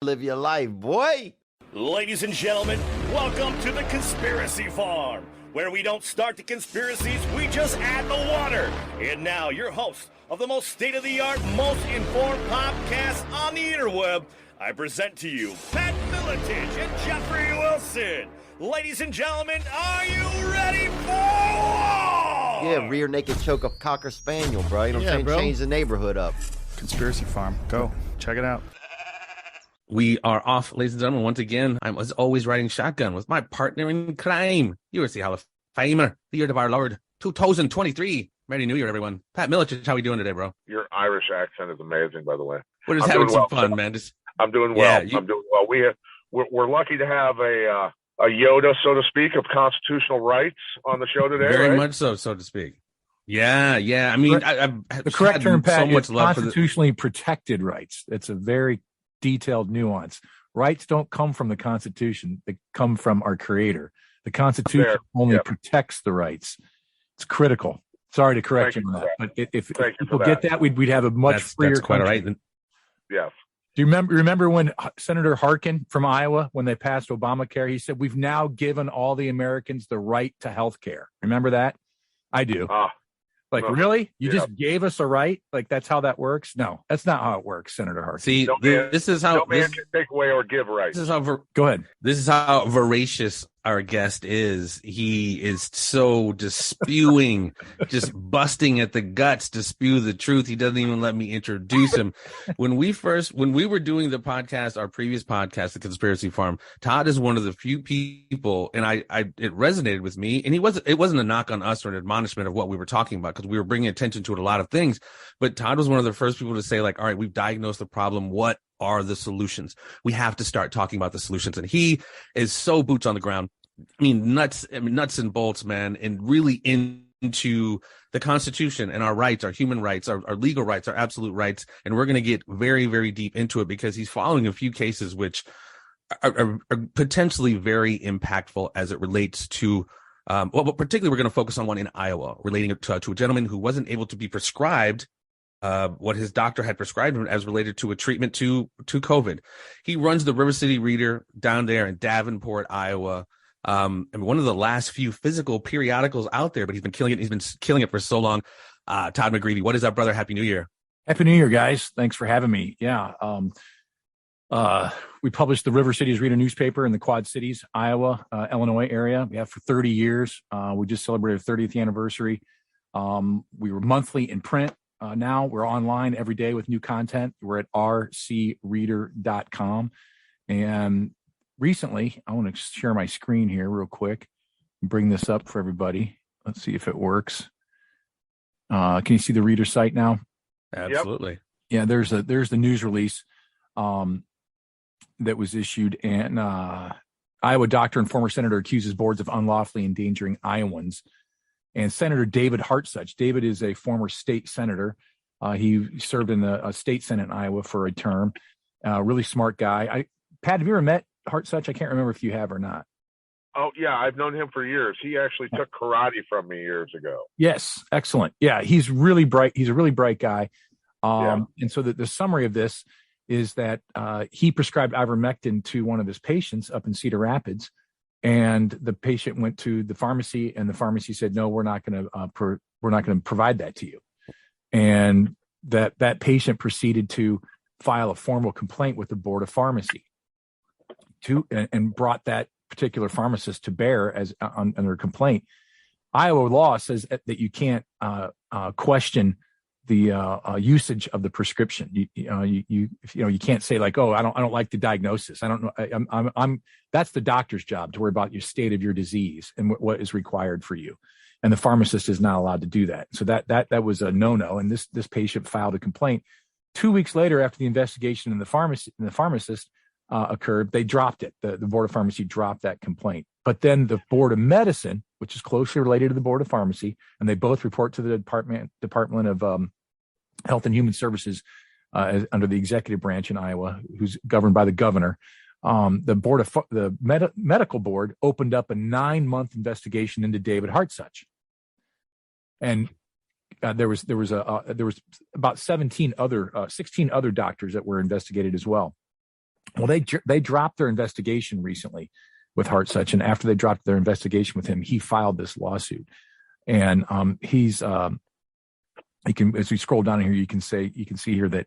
Live your life, boy. Ladies and gentlemen, welcome to the Conspiracy Farm, where we don't start the conspiracies, we just add the water. And now, your host of the most state-of-the-art, most informed podcast on the interweb, I present to you Pat Miletich and Jeffrey Wilson. Ladies and gentlemen, are you ready for war? Yeah, rear naked choke a Cocker Spaniel, bro. You know what I'm saying? Bro. Change the neighborhood up. Conspiracy Farm. Go. Check it out. We are off, ladies and gentlemen, once again. I was always riding shotgun with my partner in crime, USC Hall of Famer, the year of our Lord, 2023. Merry New Year, everyone. Pat Miletich, how are we doing today, bro? Your Irish accent is amazing, by the way. We're just having some fun, man. I'm doing well. Yeah, I'm doing well. We're lucky to have a Yoda, so to speak, of constitutional rights on the show today. Very right? much so to speak. Yeah. I mean, I've the correct term, Pat, so much is love constitutionally protected rights. It's a very detailed nuance. Rights don't come from the Constitution; they come from our Creator. The Constitution only protects the rights. It's critical. Sorry to correct you on that, but if people get that, we'd have a much freer that's quite country. all right. Yes. Do you remember when Senator Harkin from Iowa, when they passed Obamacare, he said, "We've now given all the Americans the right to health care." Remember that? I do. Really? You just gave us a right? Like, that's how that works? No, that's not how it works, Senator Harkin. See, this is how... No man can take away or give rights. Go ahead. This is how voracious our guest is. He is so just spewing, just busting at the guts to spew the truth. He doesn't even let me introduce him. When we were doing the podcast, our previous podcast, The Conspiracy Farm, Todd is one of the few people, and it resonated with me. And it wasn't a knock on us or an admonishment of what we were talking about, because we were bringing attention to it, a lot of things. But Todd was one of the first people to say, like, all right, we've diagnosed the problem. What are the solutions? We have to start talking about the solutions. And he is so boots on the ground. I mean, nuts and bolts, man, and really into the Constitution and our rights, our human rights, our legal rights, our absolute rights. And we're going to get very, very deep into it, because he's following a few cases which are potentially very impactful as it relates to, but particularly we're going to focus on one in Iowa relating to a gentleman who wasn't able to be prescribed what his doctor had prescribed him as related to a treatment to COVID. He runs the River City Reader down there in Davenport, Iowa. And one of the last few physical periodicals out there, but he's been killing it. He's been killing it for so long. Todd Mcgreevy, what is up, brother? Happy New Year. Happy New Year, guys. Thanks for having me. Yeah. We published the River Cities Reader newspaper in the Quad Cities, Iowa, Illinois area. We have for 30 years. We just celebrated our 30th anniversary. We were monthly in print. Now we're online every day with new content. We're at rcreader.com. And recently, I want to share my screen here real quick and bring this up for everybody. Let's see if it works. Can you see the reader site now? Absolutely. Yeah, there's the news release that was issued, and Iowa doctor and former senator accuses boards of unlawfully endangering Iowans. And Senator David Hartsuch. David is a former state senator. He served in the state senate in Iowa for a term. Really smart guy. Pat, have you ever met Hartsuch? I can't remember if you have or not. Oh, yeah. I've known him for years. He actually took karate from me years ago. Yes. Excellent. Yeah. He's really bright. He's a really bright guy. And so the summary of this is that he prescribed ivermectin to one of his patients up in Cedar Rapids. And the patient went to the pharmacy, and the pharmacy said, "No, we're not going to provide that to you." And that patient proceeded to file a formal complaint with the Board of Pharmacy and brought that particular pharmacist to bear as under complaint. Iowa law says that you can't question the usage of the prescription. You can't say like, "Oh, I don't like the diagnosis. I don't know. That's the doctor's job to worry about your state of your disease and what is required for you." And the pharmacist is not allowed to do that. So that was a no-no. And this patient filed a complaint. 2 weeks later, after the investigation and the pharmacist occurred, they dropped it. The Board of Pharmacy dropped that complaint. But then the Board of Medicine, which is closely related to the Board of Pharmacy, and they both report to the Department of Health and Human Services under the executive branch in Iowa, who's governed by the governor. The medical board opened up a 9-month investigation into David Hartsuch, and there was about 16 other doctors that were investigated as well. Well, they dropped their investigation recently with Hartsuch, and after they dropped their investigation with him, he filed this lawsuit. And he's you can, as we scroll down here, you can see here that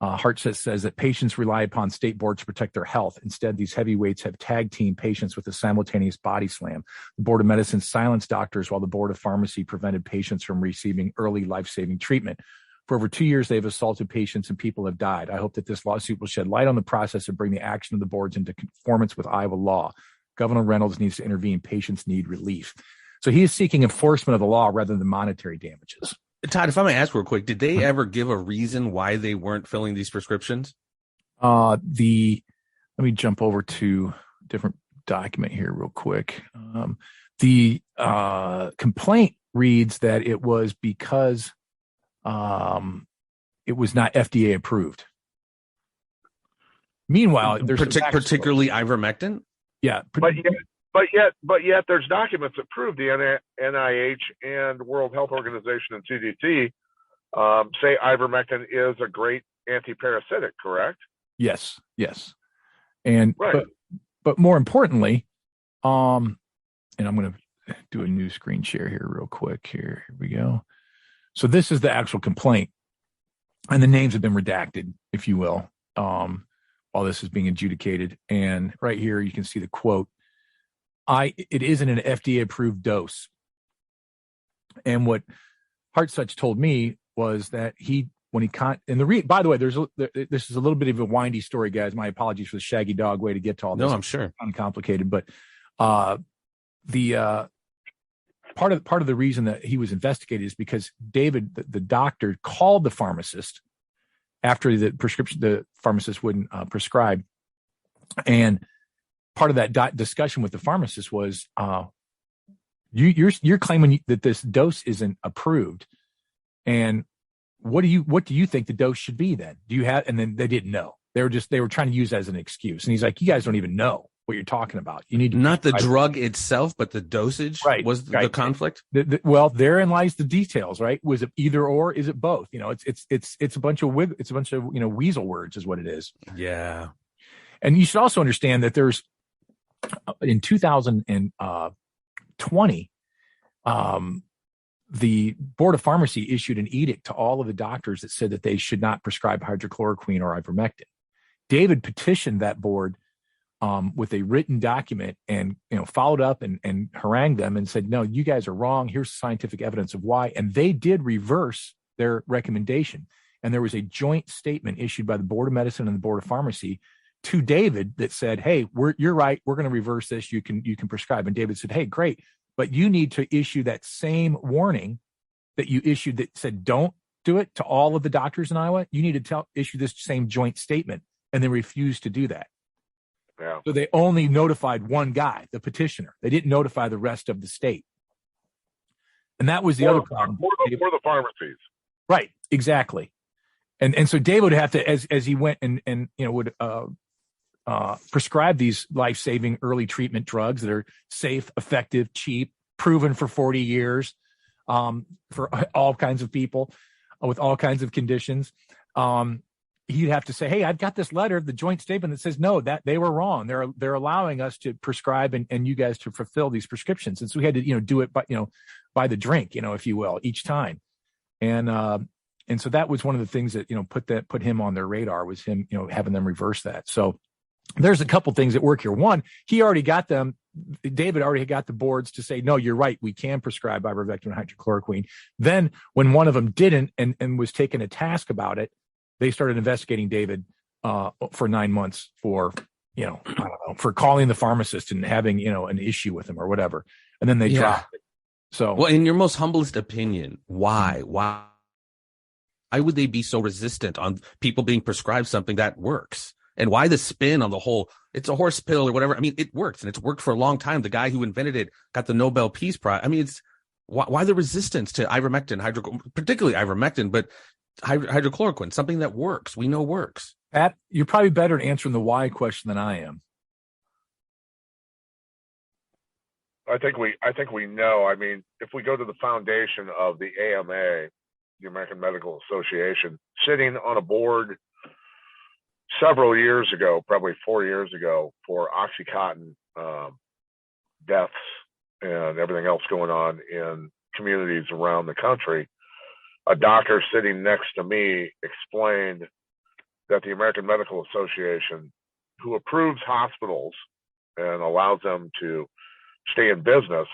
Hartsuch says that patients rely upon state boards to protect their health. Instead, these heavyweights have tag team patients with a simultaneous body slam. The Board of Medicine silenced doctors while the Board of Pharmacy prevented patients from receiving early life-saving treatment. For over 2 years, they've assaulted patients and people have died. I hope that this lawsuit will shed light on the process and bring the action of the boards into conformance with Iowa law. Governor Reynolds needs to intervene. Patients need relief. So he is seeking enforcement of the law rather than monetary damages. Todd, if I may ask real quick, did they ever give a reason why they weren't filling these prescriptions? Let me jump over to a different document here real quick. The complaint reads that it was because it was not FDA approved. Meanwhile, there's particularly ivermectin. Yeah, but yet there's documents that prove the NIH and World Health Organization and CDC say ivermectin is a great antiparasitic, correct? Yes. And right. but more importantly, and I'm going to do a new screen share here real quick. Here we go. So this is the actual complaint, and the names have been redacted, if you will, while this is being adjudicated. And right here, you can see the quote. It isn't an FDA approved dose. And what Hartsuch told me was that by the way, this is a little bit of a windy story, guys. My apologies for the shaggy dog way to get to all this. No, I'm sure. Uncomplicated, but the part of the reason that he was investigated is because David, the doctor, called the pharmacist after the pharmacist wouldn't prescribe, and part of that discussion with the pharmacist was, you're claiming that this dose isn't approved, and what do you think the dose should be then? Do you have? And then they didn't know. They were trying to use that as an excuse. And he's like, you guys don't even know what you're talking about. You need to not the drug itself, but the dosage. Right, was the conflict. Well, therein lies the details, right? Was it either or? Is it both? It's a bunch of weasel words, is what it is. Yeah. And you should also understand that there's in 2020, the Board of Pharmacy issued an edict to all of the doctors that said that they should not prescribe hydrochloroquine or ivermectin. David petitioned that board with a written document and followed up and harangued them and said, no, you guys are wrong. Here's scientific evidence of why. And they did reverse their recommendation. And there was a joint statement issued by the Board of Medicine and the Board of Pharmacy to David that said, hey, you're right. We're going to reverse this. You can prescribe. And David said, hey, great. But you need to issue that same warning that you issued that said, don't do it, to all of the doctors in Iowa. You need to issue this same joint statement. And they refused to do that. Yeah. So they only notified one guy, the petitioner. They didn't notify the rest of the state. And that was the other problem. For the pharmacies. Right. Exactly. And so David would have to, as he went and would prescribe these life-saving early treatment drugs that are safe, effective, cheap, proven for 40 years for all kinds of people with all kinds of conditions. He'd have to say, hey, I've got this letter, the joint statement that says, no, that they were wrong. They're allowing us to prescribe and you guys to fulfill these prescriptions. And so we had to, do it by the drink, if you will, each time. And so that was one of the things that, put him on their radar, was him, having them reverse that. So there's a couple things that work here. One, David already got the boards to say, no, you're right, we can prescribe ivermectin and hydrochloroquine. Then when one of them didn't and was taken a task about it, they started investigating David for 9 months for, I don't know, for calling the pharmacist and having, an issue with him or whatever. And then they dropped it. So, well, in your most humblest opinion, why would they be so resistant on people being prescribed something that works? And why the spin on the whole, it's a horse pill or whatever? I mean, it works, and it's worked for a long time. The guy who invented it got the Nobel Peace Prize. I mean, it's why the resistance to ivermectin, particularly ivermectin, but hydrochloroquine, something that works, we know works. Pat, you're probably better at answering the why question than I am. I think we know. I mean, if we go to the foundation of the AMA, the American Medical Association, sitting on a board several years ago, probably 4 years ago, for OxyContin deaths and everything else going on in communities around the country, a doctor sitting next to me explained that the American Medical Association, who approves hospitals and allows them to stay in business,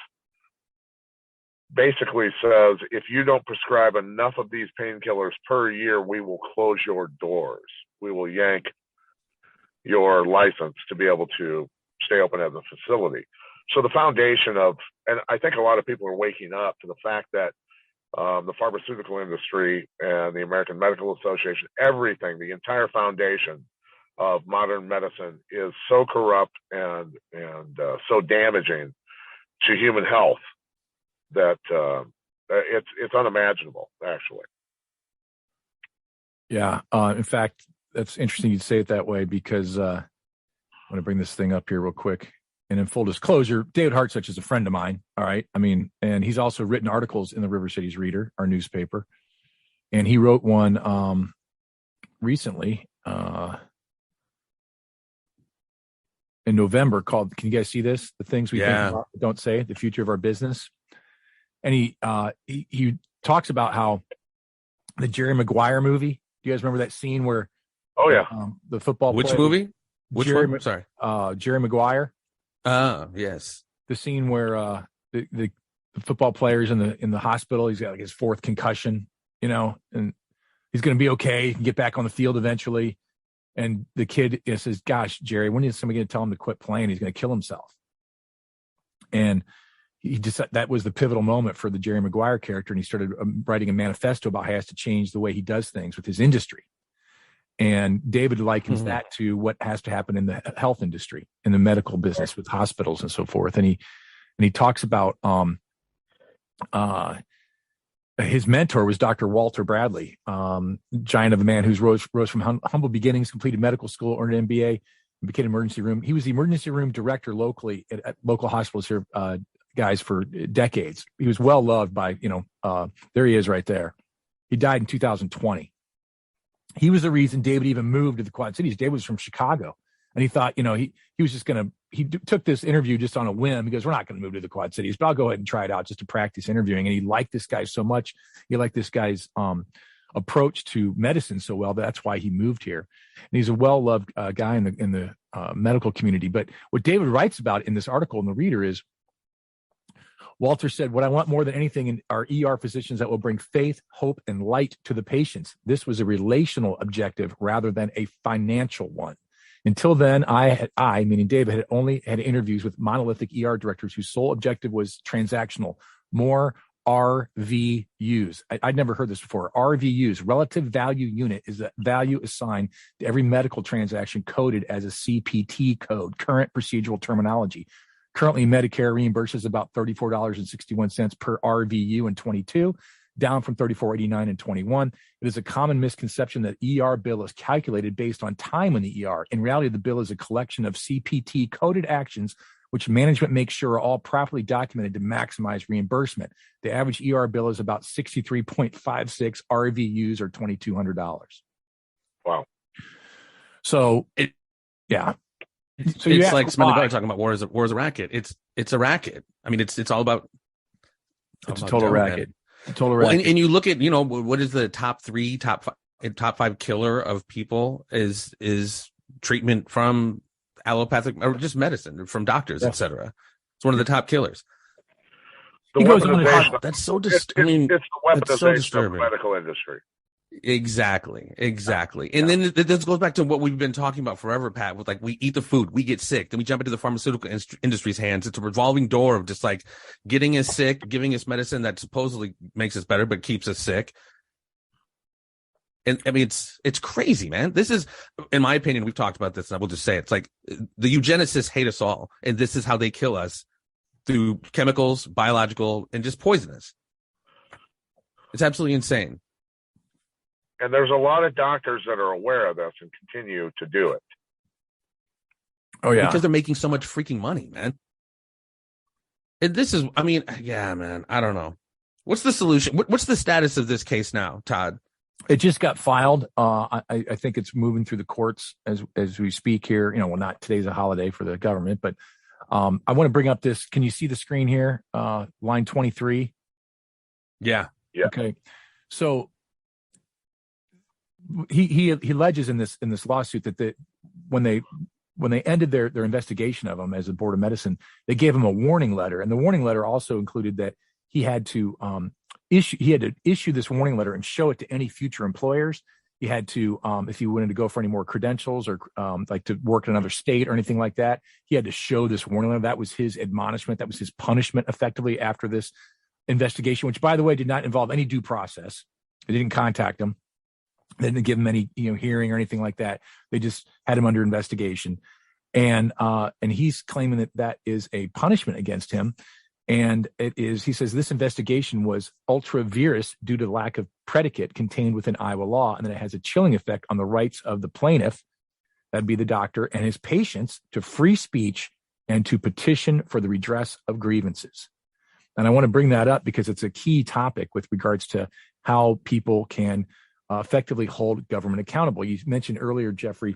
basically says, if you don't prescribe enough of these painkillers per year, we will close your doors. We will yank your license to be able to stay open as a facility. So the foundation of, and I think a lot of people are waking up to the fact that the pharmaceutical industry and the American Medical Association, everything, the entire foundation of modern medicine is so corrupt and so damaging to human health that it's unimaginable, actually. Yeah. In fact, that's interesting you'd say it that way, because I'm going to bring this thing up here real quick. And in full disclosure, David Hartsuch is a friend of mine. All right. I mean, and he's also written articles in the River Cities Reader, our newspaper. And he wrote one recently in November called, can you guys see this? The things we think about, don't say, the future of our business. And he talks about how the Jerry McGuire movie, do you guys remember that scene where the football player, movie? Which Jerry, one? Sorry. Jerry McGuire. Yes. The scene where the football player's in the hospital. He's got like his fourth concussion, and he's going to be okay. He can get back on the field eventually. And the kid says, gosh, Jerry, when is somebody going to tell him to quit playing? He's going to kill himself. And he just, that was the pivotal moment for the Jerry McGuire character. And he started writing a manifesto about how he has to change the way he does things with his industry. And David likens that to what has to happen in the health industry, in the medical business with hospitals and so forth. And he talks about his mentor was Dr. Walter Bradley, giant of a man who's rose from humble beginnings, completed medical school, earned an MBA, and became emergency room. He was the emergency room director locally at local hospitals here, guys, for decades. He was well loved by, there he is right there. He died in 2020. He was the reason David even moved to the Quad Cities. David was from Chicago, and he thought, he was just took this interview just on a whim. He goes, we're not going to move to the Quad Cities, but I'll go ahead and try it out just to practice interviewing. And he liked this guy so much. He liked this guy's approach to medicine so well. That's why he moved here. And he's a well-loved guy in the medical community. But what David writes about in this article in the Reader is, Walter said, what I want more than anything are ER physicians that will bring faith, hope, and light to the patients. This was a relational objective rather than a financial one. Until then, I, meaning David, had only had interviews with monolithic ER directors whose sole objective was transactional, more RVUs. I'd never heard this before. RVUs, relative value unit, is the value assigned to every medical transaction coded as a CPT code, current procedural terminology. Currently, Medicare reimburses about $34.61 per RVU in 22, down from $34.89 in 21. It is a common misconception that ER bill is calculated based on time in the ER. In reality, the bill is a collection of CPT coded actions which management makes sure are all properly documented to maximize reimbursement. The average ER bill is about 63.56 RVUs or $2,200. Wow. So, So it's like somebody talking about war is a racket. It's a racket. I mean, it's all about. It's a total racket. Total racket. Well, and you look at what is the top five killer of people is treatment from allopathic or just medicine from doctors, etc. It's one of the top killers. That's so disturbing. It's the weaponization of the medical industry. Exactly. And then this goes back to what we've been talking about forever, Pat, with we eat the food, we get sick, then we jump into the pharmaceutical industry's hands. It's a revolving door of just getting us sick, giving us medicine that supposedly makes us better, but keeps us sick. And I mean, it's crazy, man. This is, in my opinion, we've talked about this, and I will just say it's like the eugenicists hate us all. And this is how they kill us, through chemicals, biological, and just poisonous. It's absolutely insane. And there's a lot of doctors that are aware of this and continue to do it. Oh, yeah. Because they're making so much freaking money, man. And this is, man, I don't know. What's the solution? What's the status of this case now, Todd? It just got filed. I think it's moving through the courts as we speak here. Well, not today's a holiday for the government, but I want to bring up this. Can you see the screen here? Line 23. Yeah. Okay. So he alleges in this lawsuit that when they ended their investigation of him as a board of medicine, they gave him a warning letter, and the warning letter also included that he had to issue this warning letter and show it to any future employers. He had to, if he wanted to go for any more credentials or like to work in another state or anything like that, he had to show this warning letter. That was his admonishment. That was his punishment, effectively, after this investigation, which, by the way, did not involve any due process. They didn't contact him. They didn't give him any hearing or anything like that. They just had him under investigation, and he's claiming that is a punishment against him. And it is, he says, this investigation was ultra vires due to the lack of predicate contained within Iowa law, and that it has a chilling effect on the rights of the plaintiff, that'd be the doctor, and his patients to free speech and to petition for the redress of grievances. And I want to bring that up because it's a key topic with regards to how people can effectively hold government accountable. You mentioned earlier, Jeffrey,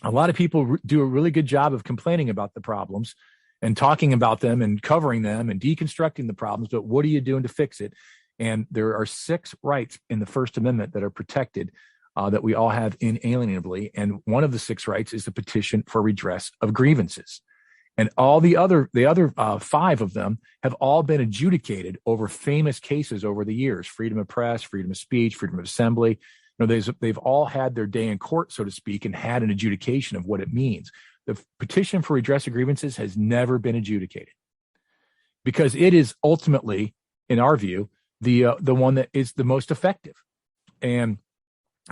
a lot of people do a really good job of complaining about the problems and talking about them and covering them and deconstructing the problems, but what are you doing to fix it? And there are 6 rights in the First Amendment that are protected that we all have inalienably. And one of the 6 rights is the petition for redress of grievances. And all the other 5 of them have all been adjudicated over famous cases over the years: freedom of press, freedom of speech, freedom of assembly. They've all had their day in court, so to speak, and had an adjudication of what it means. The petition for redress of grievances has never been adjudicated because it is ultimately, in our view, the one that is the most effective. And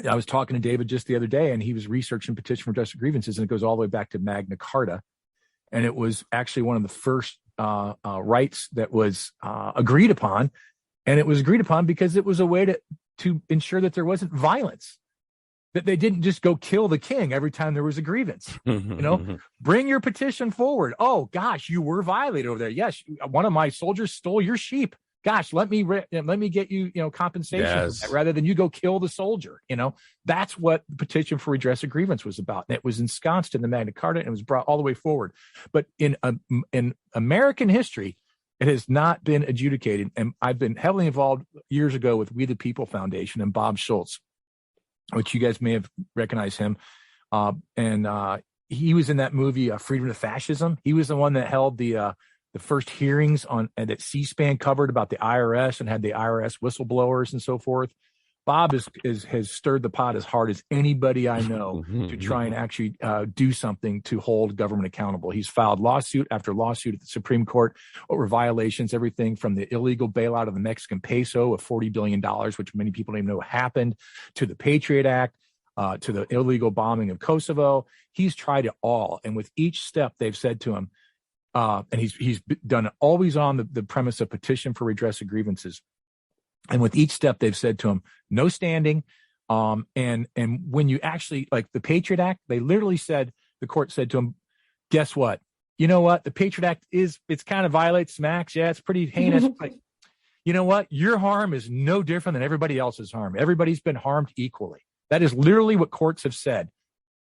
I was talking to David just the other day, and he was researching petition for redress of grievances, and it goes all the way back to Magna Carta. And it was actually one of the first rights that was agreed upon. And it was agreed upon because it was a way to ensure that there wasn't violence, that they didn't just go kill the king every time there was a grievance. Bring your petition forward. Oh, gosh, you were violated over there. Yes, one of my soldiers stole your sheep. Gosh, let me get you, compensation for that, rather than you go kill the soldier. That's what the petition for redress of grievance was about. And it was ensconced in the Magna Carta, and it was brought all the way forward. But in American history, it has not been adjudicated. And I've been heavily involved years ago with We the People Foundation and Bob Schulz, which you guys may have recognized him. And he was in that movie, Freedom to Fascism. He was the one that held the first hearings that C-SPAN covered about the IRS and had the IRS whistleblowers and so forth. Bob has stirred the pot as hard as anybody I know to try and actually do something to hold government accountable. He's filed lawsuit after lawsuit at the Supreme Court over violations, everything from the illegal bailout of the Mexican peso of $40 billion, which many people don't even know happened, to the Patriot Act, to the illegal bombing of Kosovo. He's tried it all. And with each step, they've said to him, and he's done it always on the premise of petition for redress of grievances. And with each step, they've said to him, no standing. And when you actually, like the Patriot Act, they literally said, the court said to him, guess what? You know what? The Patriot Act it's kind of violates smacks. Yeah, it's pretty heinous. But you know what? Your harm is no different than everybody else's harm. Everybody's been harmed equally. That is literally what courts have said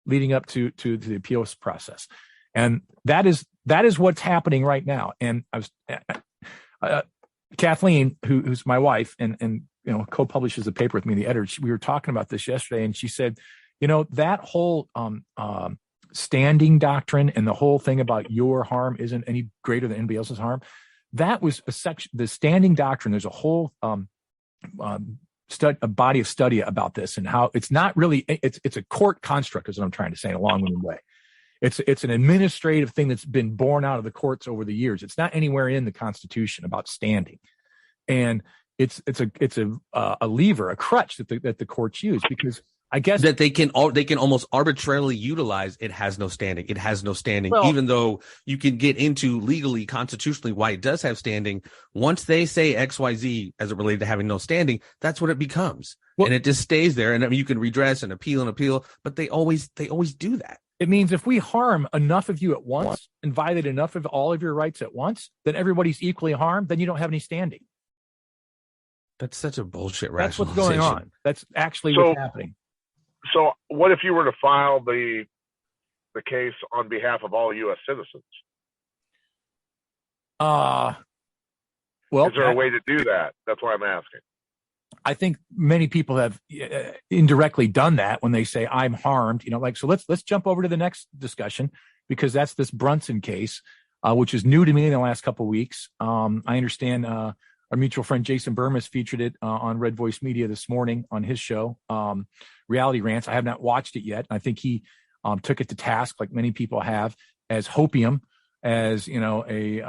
leading up to the appeals process. And that is what's happening right now. And I was, Kathleen, who's my wife and co-publishes the paper with me, the editor, we were talking about this yesterday, and she said, that whole standing doctrine and the whole thing about your harm isn't any greater than anybody else's harm. That was a section, the standing doctrine. There's a whole a body of study about this and how it's not really, it's a court construct, is what I'm trying to say in a long-winded way. It's an administrative thing that's been born out of the courts over the years. It's not anywhere in the Constitution about standing, and it's a lever, a crutch that the courts use, because I guess that they can almost arbitrarily utilize. It has no standing. It has no standing, even though you can get into legally, constitutionally why it does have standing. Once they say XYZ as it related to having no standing, that's what it becomes, and it just stays there. And I mean, you can redress and appeal, but they always do that. It means if we harm enough of you at once and violate enough of all of your rights at once, then everybody's equally harmed, then you don't have any standing. That's such a bullshit That's what's rationalization. going on. That's actually what's happening. So what if you were to file the case on behalf of all U.S. citizens? Well, is there a way to do that? That's why I'm asking. I think many people have indirectly done that when they say I'm harmed, so let's jump over to the next discussion, because that's this Brunson case, which is new to me in the last couple of weeks. I understand our mutual friend Jason Burmis featured it on Red Voice Media this morning on his show, Reality Rants. I have not watched it yet. I think he took it to task, like many people have, as hopium, as a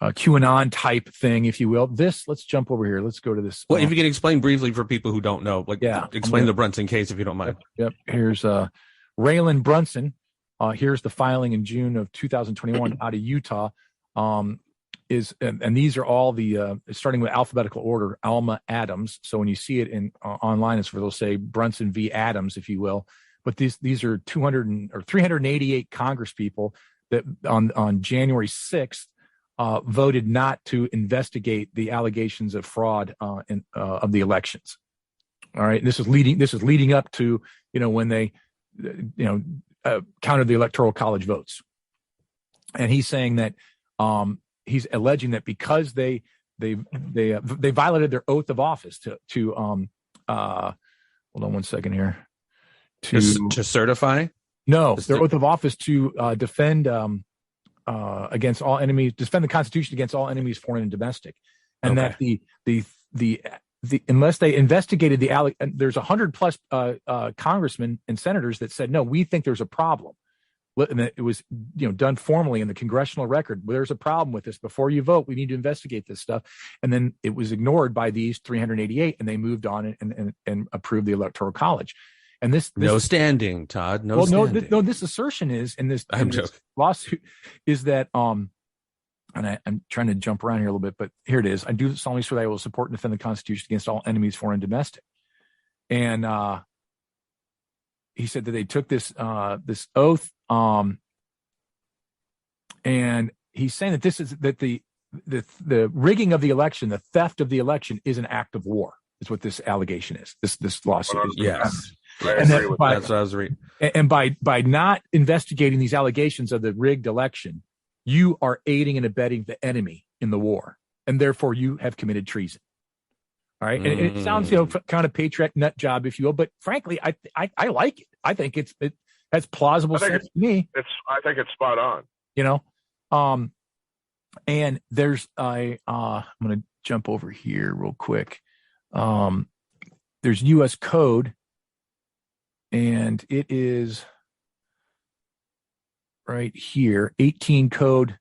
QAnon type thing, if you will. Let's jump over here. Let's go to this. Well, if you can explain briefly for people who don't know, explain the Brunson case, if you don't mind. Yep. Here's Raylan Brunson. Here's the filing in June of 2021 out of Utah. And these are all the starting with alphabetical order, Alma Adams. So when you see it in online, it's where they'll say Brunson v. Adams, if you will. But these are 388 Congress people that on January 6th voted not to investigate the allegations of fraud of the elections. All right, this is leading up to when they counted the Electoral College votes, and he's saying that he's alleging that because they violated their oath of office to hold on one second here to certify their oath of office to defend against all enemies, defend the Constitution against all enemies, foreign and domestic, and that the unless they investigated there's 100+ congressmen and senators that said no, we think there's a problem, and it was done formally in the congressional record. There's a problem with this. Before you vote, we need to investigate this stuff, and then it was ignored by these 388, and they moved on and approved the Electoral College. And this no standing, Todd. No standing. No. This assertion is in this lawsuit is that and I'm trying to jump around here a little bit, but here it is. I do solemnly swear that I will support and defend the Constitution against all enemies, foreign and domestic. And he said that they took this oath, and he's saying that this is that the rigging of the election, the theft of the election, is an act of war. Is what this allegation is. This lawsuit is. Yes. That's what I was reading. And by not investigating these allegations of the rigged election, you are aiding and abetting the enemy in the war, and therefore you have committed treason. All right, and it sounds kind of patriot nut job, if you will, but frankly, I like it. I think it has plausible sense to me. I think it's spot on. And there's I'm going to jump over here real quick. There's U.S. code. And it is right here, 18 code,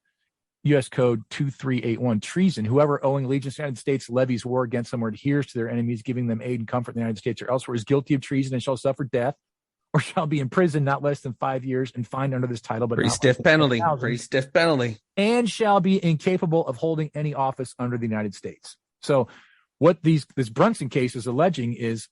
U.S. code 2381, treason. Whoever owing allegiance to the United States levies war against them or adheres to their enemies, giving them aid and comfort in the United States or elsewhere, is guilty of treason and shall suffer death, or shall be imprisoned not less than 5 years and fined under this title, but pretty stiff penalty, and shall be incapable of holding any office under the United States. So what this Brunson case is alleging is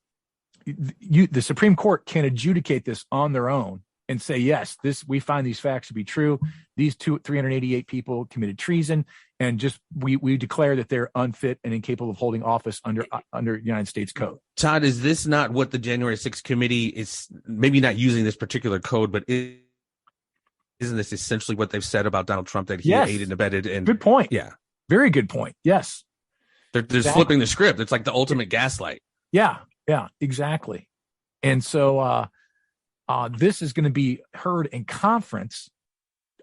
the Supreme Court can adjudicate this on their own and say, yes, we find these facts to be true. These 388 people committed treason, and just we declare that they're unfit and incapable of holding office under United States code. Todd, is this not what the January 6th committee is? Maybe not using this particular code, but isn't this essentially what they've said about Donald Trump, that he aided and abetted? And good point. Yeah, very good point. Yes, they're flipping the script. It's like the ultimate gaslight. Yeah, exactly. And so this is going to be heard in conference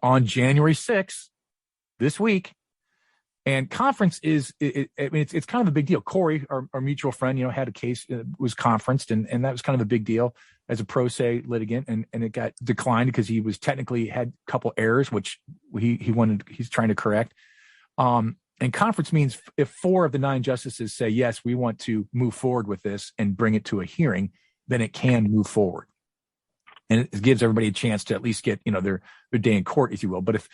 on January 6th this week. And conference is, it's kind of a big deal. Corey, our mutual friend, had a case, was conferenced, and that was kind of a big deal as a pro se litigant, and it got declined because he was technically had a couple errors, which he's trying to correct. And conference means if 4 of the 9 justices say, yes, we want to move forward with this and bring it to a hearing, then it can move forward. And it gives everybody a chance to at least get, their day in court, if you will. But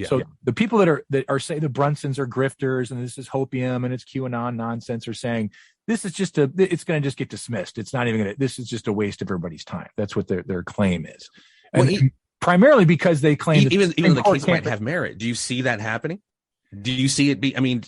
so the people that are say the Brunsons are grifters and this is hopium and it's QAnon nonsense are saying this is just it's going to just get dismissed. It's not even this is just a waste of everybody's time. That's what their claim is. And primarily because they claim even the case might have merit. Do you see that happening? Do you see it be? I mean,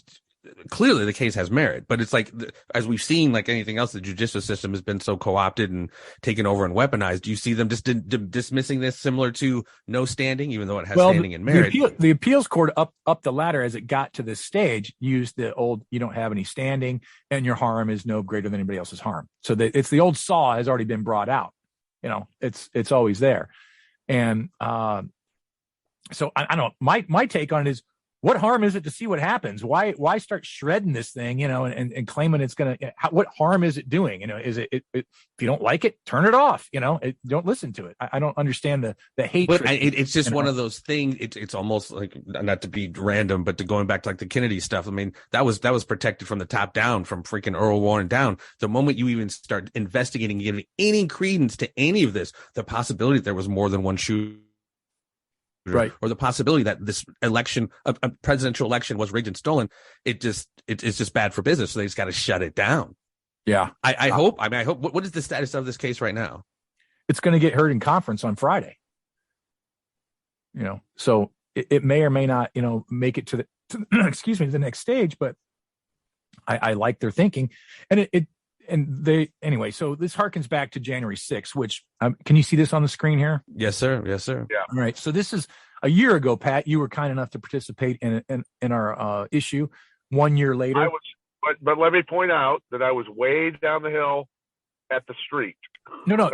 clearly the case has merit, but it's like, as we've seen, like anything else, the judicial system has been so co-opted and taken over and weaponized. Do you see them just dismissing this similar to no standing, even though it has standing and merit? The appeals court up the ladder as it got to this stage used the old, you don't have any standing and your harm is no greater than anybody else's harm. So it's the old saw has already been brought out. It's always there. And so I don't know. My take on it is, what harm is it to see what happens? Why start shredding this thing, and claiming it's going to, what harm is it doing? Is it, if you don't like it, turn it off, don't listen to it. I don't understand the hatred. But it's just one of those things. It's almost like, not to be random, but to going back to like the Kennedy stuff. I mean, that was protected from the top down, from freaking Earl Warren down. The moment you even start investigating, giving any credence to any of this, the possibility that there was more than one shooter, right, or the possibility that this election, a presidential election, was rigged and stolen, it's just bad for business. So they just got to shut it down. Yeah, I hope. What is the status of this case right now? It's going to get heard in conference on Friday. So it may or may not, make it to the the next stage. But I like their thinking, and anyway. So this harkens back to January 6th, which can you see this on the screen here? Yes, sir. Yeah. All right. So this is a year ago, Pat. You were kind enough to participate in our issue. 1 year later, I was, but let me point out that I was way down the hill at the street. No.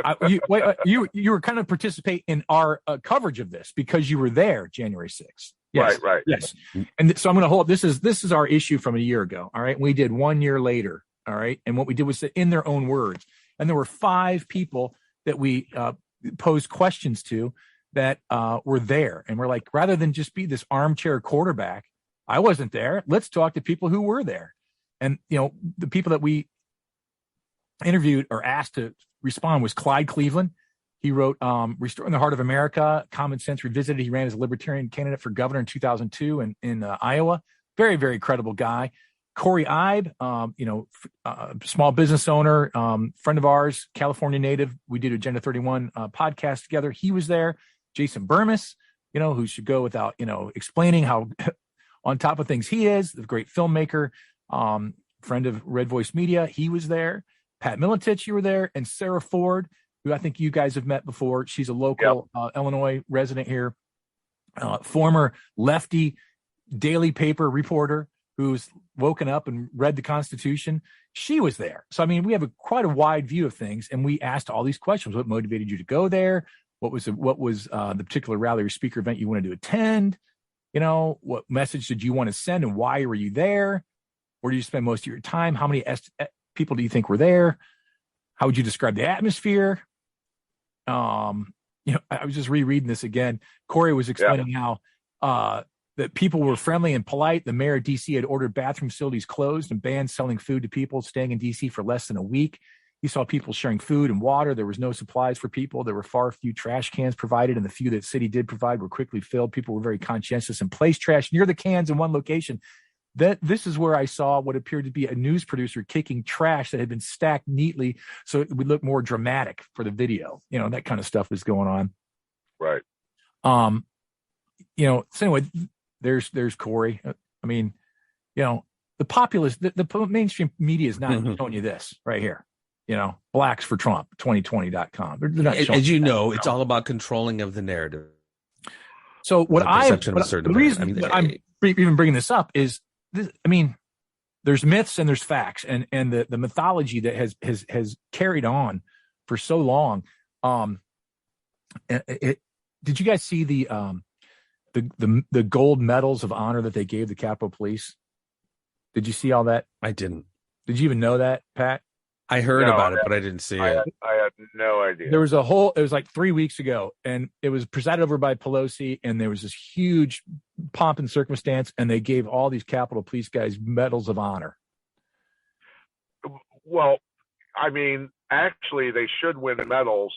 You were kind of participate in our coverage of this because you were there January 6th. Yes. Right. Yes. And so I'm going to hold. This is our issue from a year ago. All right. We did 1 year later. All right. And what we did was in their own words. And there were 5 people that we posed questions to that were there. And we're like, rather than just be this armchair quarterback, I wasn't there. Let's talk to people who were there. And, the people that we interviewed or asked to respond was Clyde Cleveland. He wrote Restoring the Heart of America, Common Sense Revisited. He ran as a Libertarian candidate for governor in 2002 in Iowa. Very, very credible guy. Corey Ibe, small business owner, friend of ours, California native. We did Agenda 31 podcast together. He was there. Jason Burmis, who should go without, explaining how on top of things he is, the great filmmaker, friend of Red Voice Media. He was there. Pat Militich, you were there. And Sarah Ford, who I think you guys have met before. She's a local Illinois resident here, former lefty daily paper reporter who's woken up and read the Constitution. She was there. So, I mean, we have quite a wide view of things, and we asked all these questions. What motivated you to go there? What was the particular rally or speaker event you wanted to attend? What message did you want to send, and why were you there? Where do you spend most of your time? How many people do you think were there? How would you describe the atmosphere? I was just rereading this again. Corey was explaining how that people were friendly and polite. The mayor of D.C. had ordered bathroom facilities closed and banned selling food to people staying in D.C. for less than a week. He saw people sharing food and water. There was no supplies for people. There were far few trash cans provided, and the few that city did provide were quickly filled. People were very conscientious and placed trash near the cans in one location. This is where I saw what appeared to be a news producer kicking trash that had been stacked neatly so it would look more dramatic for the video. That kind of stuff was going on. Right. So anyway, there's Corey. I mean, the populace, the mainstream media is not showing you this right here. Blacks for Trump, 2020.com. They're not showing As you know, it's all about controlling of the narrative. So the reason I'm even bringing this up is this, there's myths and there's facts, and the mythology that has carried on for so long. Did you guys see the gold medals of honor that they gave the Capitol Police? Did you see all that? I didn't. Did you even know that, Pat? I heard about it, but I didn't see it. I had no idea. There was it was like 3 weeks ago, and it was presided over by Pelosi, and there was this huge pomp and circumstance, and they gave all these Capitol Police guys medals of honor. Well, actually, they should win medals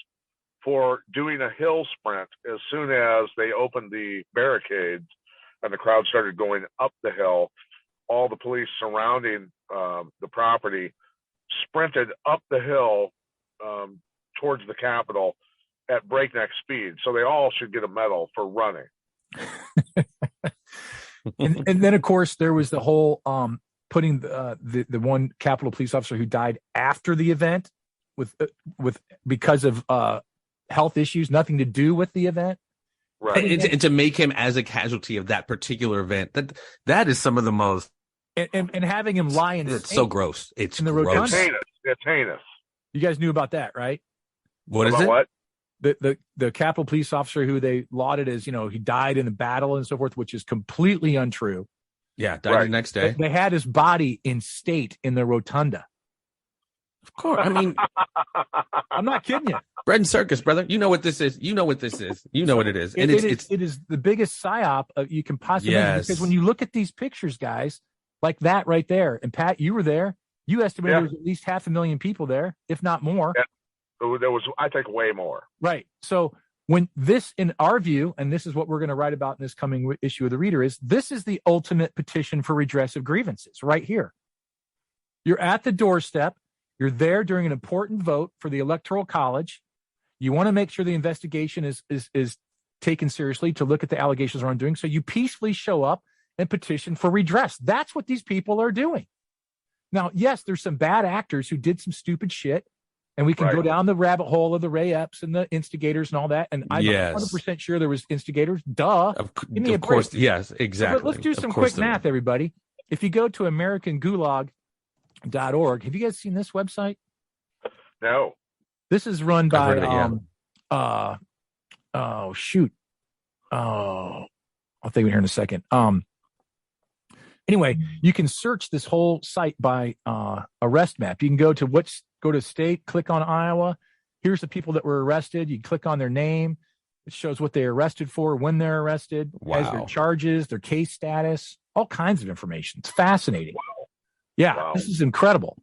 for doing a hill sprint as soon as they opened the barricades and the crowd started going up the hill. All the police surrounding the property sprinted up the hill towards the Capitol at breakneck speed. So they all should get a medal for running. and then, of course, there was the whole putting the one Capitol police officer who died after the event with because of health issues, nothing to do with the event. Right. And to make him as a casualty of that particular event, that is some of the most. And having him lie in It's so gross. It's in the gross. rotunda. It's heinous. You guys knew about that, right? What is About it? What? The Capitol police officer who they lauded as, he died in the battle and so forth, which is completely untrue. Yeah, died the next day. They had his body in state in the rotunda. Of course. I mean, I'm not kidding you. bread and circus, brother. You know what this is. You know what this is. You know what it is. And it is the biggest psyop you can possibly make, because when you look at these pictures, guys, like that right there, and Pat, you were there. You estimated there was at least 500,000 people there, if not more. Yeah. There was, I think, way more. Right. So when this, in our view, and this is what we're going to write about in this coming issue of the Reader, is this is the ultimate petition for redress of grievances right here. You're at the doorstep. You're there during an important vote for the Electoral College. You want to make sure the investigation is taken seriously to look at the allegations around doing. So you peacefully show up and petition for redress. That's what these people are doing. Now, yes, there's some bad actors who did some stupid shit, and we can go down the rabbit hole of the Ray Epps and the instigators and all that. And I'm 100% sure there was instigators. Duh. Of course. Yes, exactly. But let's do some quick math, everybody. If you go to AmericanGulag.org, have you guys seen this website? No. This is run by I'll think of it here in a second. Anyway, you can search this whole site by arrest map. You can go to state, click on Iowa. Here's the people that were arrested. You click on their name. It shows what they're arrested for, when they're arrested, has their charges, their case status, all kinds of information. It's fascinating. Wow. Yeah, This is incredible.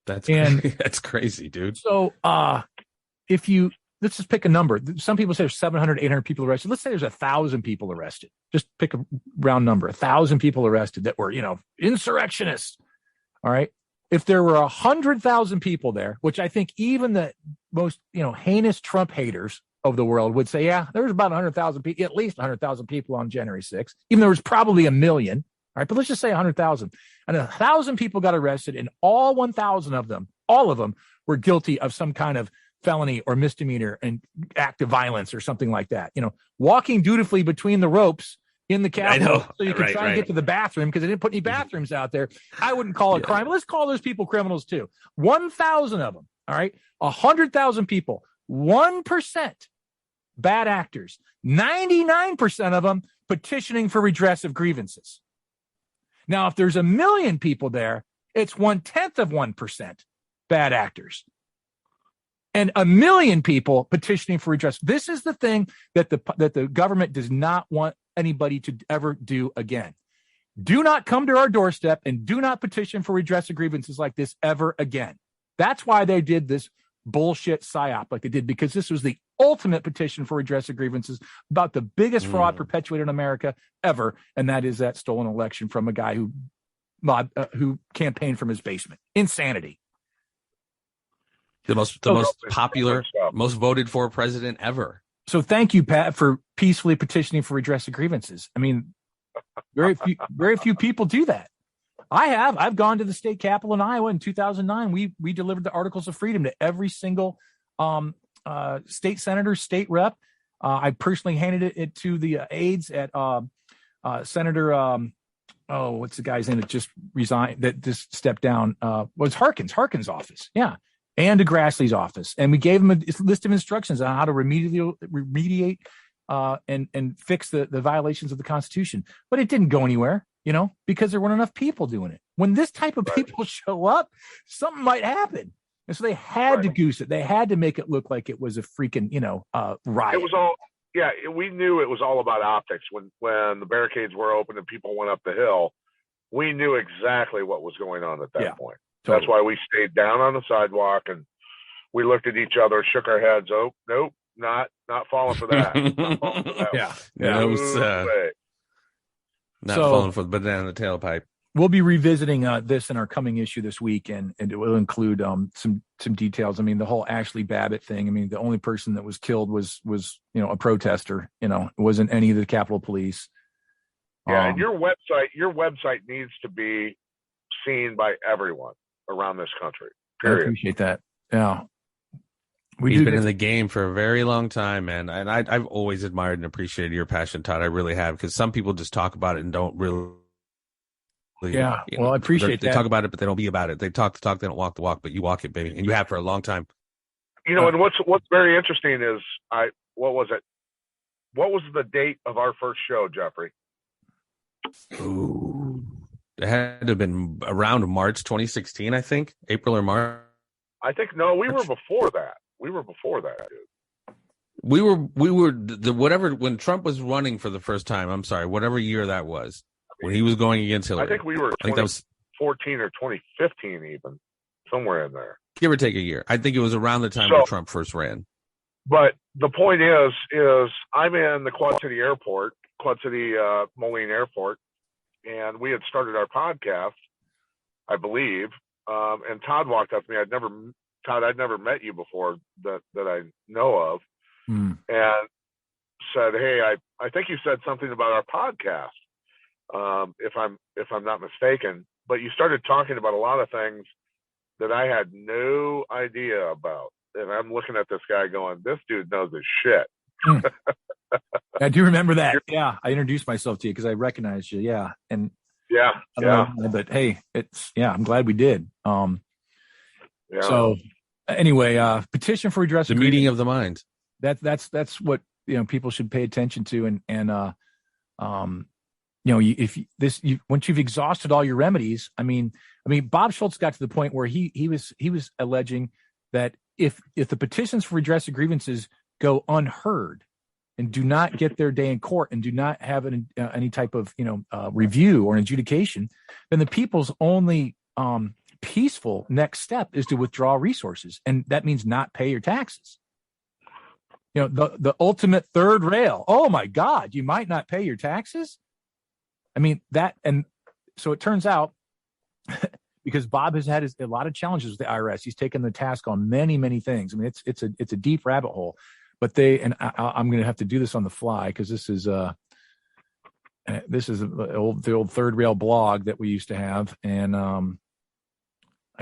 That's crazy, dude. So let's just pick a number. Some people say there's 700, 800 people arrested. Let's say there's 1,000 people arrested. Just pick a round number. 1,000 people arrested that were, insurrectionists. All right. If there were 100,000 people there, which I think even the most, heinous Trump haters of the world would say, yeah, there was about 100,000 people, at least 100,000 people on January 6th, even though there was probably 1 million. All right. But let's just say 100,000. And 1,000 people got arrested, and all 1,000 of them, all of them were guilty of some kind of felony or misdemeanor and act of violence or something like that. Walking dutifully between the ropes in the Capitol so you can try and get to the bathroom because they didn't put any bathrooms out there. I wouldn't call it crime. Let's call those people criminals too. 1,000 of them. All right. 100,000 people, 1% bad actors, 99% of them petitioning for redress of grievances. Now, if there's 1 million people there, it's 1/10 of 1% bad actors. And 1 million people petitioning for redress. This is the thing that the government does not want anybody to ever do again. Do not come to our doorstep and do not petition for redress of grievances like this ever again. That's why they did this bullshit psyop like they did, because this was the ultimate petition for redress of grievances about the biggest fraud perpetuated in America ever, and that is that stolen election from a guy who campaigned from his basement. Insanity. The most popular, most voted for president ever. So thank you, Pat, for peacefully petitioning for redress of grievances. I mean, very few people do that. I've gone to the state capitol in Iowa in 2009. We delivered the Articles of Freedom to every single state senator, state rep. I personally handed it to the aides at Senator. What's the guy's name that just resigned? That just stepped down. Was Harkin's office? Yeah. And to Grassley's office. And we gave him a list of instructions on how to remediate and fix the violations of the Constitution. But it didn't go anywhere, because there weren't enough people doing it. When this type of people show up, something might happen. And so they had to goose it. They had to make it look like it was a freaking, riot. It was all, we knew it was all about optics. When the barricades were open and people went up the hill, we knew exactly what was going on at that point. Totally. That's why we stayed down on the sidewalk and we looked at each other, shook our heads. Oh, nope, not falling for that. Not falling for that. Yeah. It was not falling for the banana in the tailpipe. We'll be revisiting this in our coming issue this week, and it will include some details. I mean, the whole Ashley Babbitt thing. I mean, the only person that was killed was a protester. It wasn't any of the Capitol Police. Yeah, and your website needs to be seen by everyone around this country. Period. I appreciate that. Yeah. He's been in the game for a very long time, man. And I've always admired and appreciated your passion, Todd. I really have, because some people just talk about it and don't really. Yeah. Well, I appreciate that. They talk about it, but they don't be about it. They talk the talk, they don't walk the walk, but you walk it, baby. And you have for a long time. And what's very interesting is what was it? What was the date of our first show, Jeffrey? Ooh. It had to have been around March 2016, I think. April or March. I think, no, we were before that. Dude. We were whatever, when Trump was running for the first time, I'm sorry, whatever year that was, when he was going against Hillary. I think we were 2014 or 2015 even, somewhere in there. Give or take a year. I think it was around the time when Trump first ran. But the point is I'm in the Quad City Moline Airport, and we had started our podcast, I believe, and Todd walked up to me. I'd never met you before that I know of, and said, "Hey, I think you said something about our podcast, if I'm not mistaken. But you started talking about a lot of things that I had no idea about." And I'm looking at this guy going, "This dude knows his shit." I do remember that. Yeah, I introduced myself to you because I recognized you. Yeah, and yeah. But hey, I'm glad we did. So anyway, petition for redress. The meeting of the mind. That's what people should pay attention to, once you've exhausted all your remedies, I mean, Bob Schulz got to the point where he was alleging that if the petitions for redress of grievances go unheard and do not get their day in court and do not have any type of review or an adjudication, then the people's only peaceful next step is to withdraw resources, and that means not pay your taxes. The ultimate third rail. Oh my God, you might not pay your taxes. I mean that, and so it turns out because Bob has had a lot of challenges with the IRS. He's taken the task on many, many things. I mean, it's a deep rabbit hole. But I'm going to have to do this on the fly because this is the old third rail blog that we used to have, and I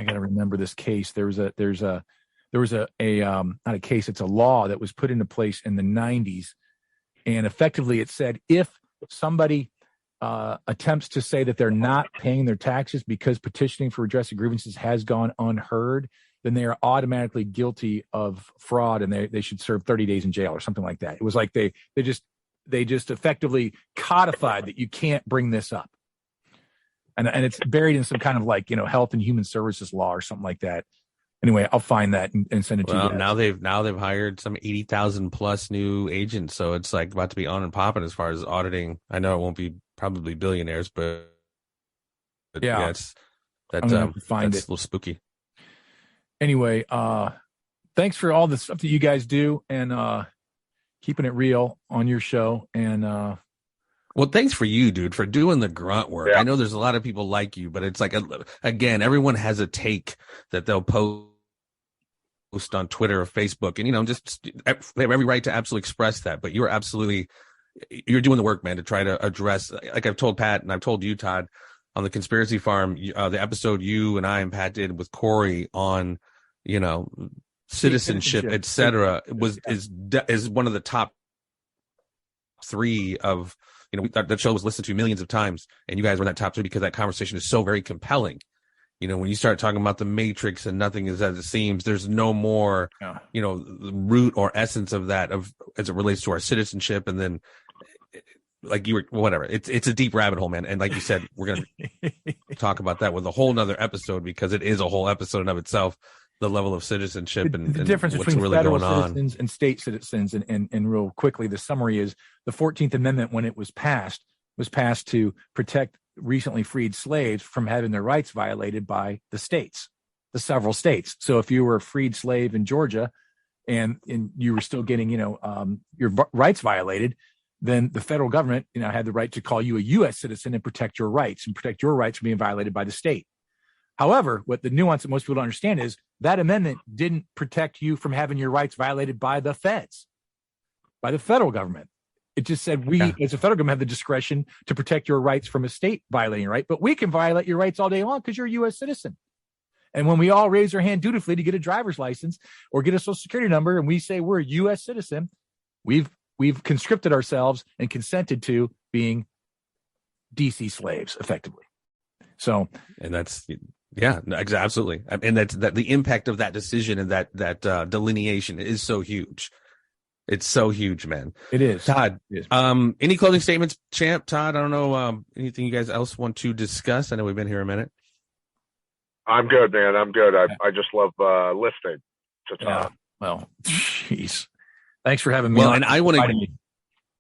got to remember this case. There was a not a case, it's a law that was put into place in the 90s, and effectively it said if somebody attempts to say that they're not paying their taxes because petitioning for redress of grievances has gone unheard, then they are automatically guilty of fraud, and they should serve 30 days in jail or something like that. It was like they just effectively codified that you can't bring this up, and it's buried in some kind of Health and Human Services law or something like that. Anyway, I'll find that and send it to you. Now they've hired some 80,000 plus new agents, so it's like about to be on and popping as far as auditing. I know it won't be probably billionaires, but yeah, that's a little spooky. Anyway, thanks for all the stuff that you guys do and keeping it real on your show. And well, thanks for you, dude, for doing the grunt work. Yeah. I know there's a lot of people like you, but it's like, again, everyone has a take that they'll post on Twitter or Facebook, and just they have every right to absolutely express that. But you're doing the work, man, to try to address, like I've told Pat and I've told you, Todd, on the Conspiracy Farm, the episode you and I and Pat did with Corey on, citizenship, etc., is one of the top 3 of, that show was listened to millions of times, and you guys were in that top 3 because that conversation is so very compelling. When you start talking about the Matrix and nothing is as it seems, there's no more, the root or essence of that as it relates to our citizenship. And then, like you were, whatever. It's a deep rabbit hole, man. And like you said, we're gonna talk about that with a whole nother episode because it is a whole episode in of itself. The level of citizenship and the difference what's between really federal going citizens and state citizens. And real quickly, the summary is the 14th Amendment, when it was passed to protect recently freed slaves from having their rights violated by the several states. So if you were a freed slave in Georgia and you were still getting, your rights violated, then the federal government, had the right to call you a U.S. citizen and protect your rights from being violated by the state. However, what the nuance that most people don't understand is that amendment didn't protect you from having your rights violated by the feds, by the federal government. It just said we, as a federal government, have the discretion to protect your rights from a state violating your right, but we can violate your rights all day long because you're a U.S. citizen. And when we all raise our hand dutifully to get a driver's license or get a social security number, and we say we're a U.S. citizen, we've conscripted ourselves and consented to being DC slaves, effectively. So, and that's absolutely, and that's the impact of that decision and that delineation is so huge. It's so huge, man. It is. Todd, it is. Any closing statements, champ? Todd, I don't know, anything you guys else want to discuss? I know we've been here a minute. I'm good, man. I'm good. I just love listening to Todd. Yeah. Well, jeez. Thanks for having me. Well, on. and I want to,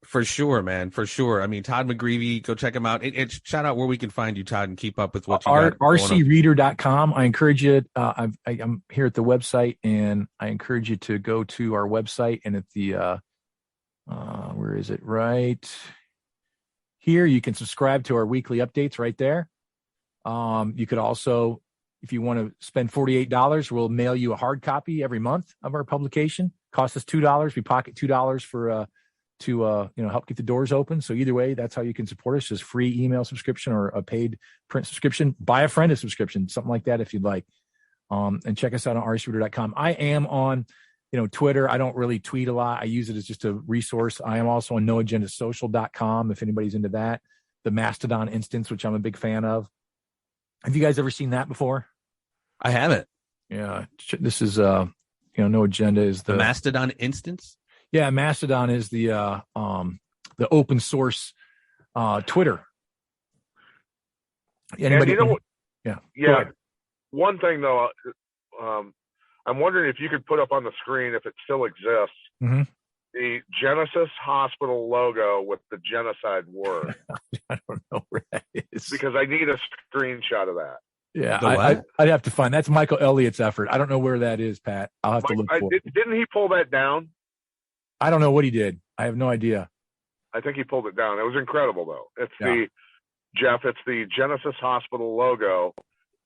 for sure, man, for sure. I mean, Todd Mcgreevy, go check him out. Shout out where we can find you, Todd, and keep up with what you got. rcreader.com. I encourage you. I'm here at the website, and I encourage you to go to our website, and at the where is it? Right here, you can subscribe to our weekly updates right there. You could also, if you want to spend $48, we'll mail you a hard copy every month of our publication. Costs us $2. We pocket $2 for to help get the doors open. So either way, that's how you can support us: just free email subscription or a paid print subscription. Buy a friend a subscription, something like that if you'd like. And check us out on rcreader.com. I am on Twitter. I don't really tweet a lot. I use it as just a resource. I am also on noagendasocial.com if anybody's into that. The Mastodon instance, which I'm a big fan of. Have you guys ever seen that before? I haven't. Yeah. This is No Agenda is the Mastodon instance. Yeah, Mastodon is the open source Twitter. Anybody? And Yeah. One thing though, I'm wondering if you could put up on the screen, if it still exists, the Genesis Hospital logo with the genocide word. I don't know where that is, because I need a screenshot of that. Yeah, I'd have to find. That's Michael Elliott's effort. I don't know where that is, Pat. I'll have to look for it. Didn't he pull that down? I don't know what he did. I have no idea. I think he pulled it down. It was incredible, though. It's the Genesis Hospital logo,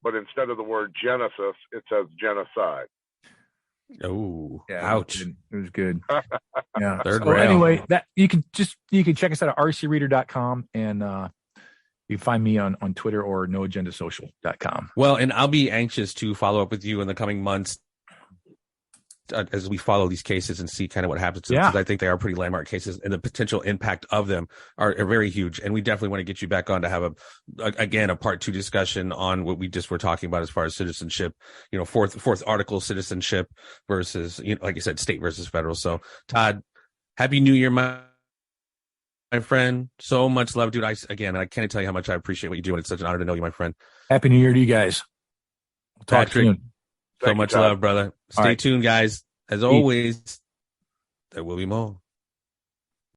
but instead of the word Genesis, it says genocide. Oh, yeah, ouch. It was good. Yeah. Third so rail. Anyway, you can check us out at rcreader.com, and you can find me on Twitter or noagendasocial.com. Well, and I'll be anxious to follow up with you in the coming months as we follow these cases and see kind of what happens to them, because I think they are pretty landmark cases, and the potential impact of them are very huge. And we definitely want to get you back on to have a part 2 discussion on what we just were talking about as far as citizenship, fourth article citizenship versus, like you said, state versus federal. So Todd, Happy New Year, my friend. So much love, dude. I can't tell you how much I appreciate what you do, and it's such an honor to know you, my friend. Happy New Year to you guys. We'll talk soon. So much love, brother. Stay tuned, guys. As always, there will be more.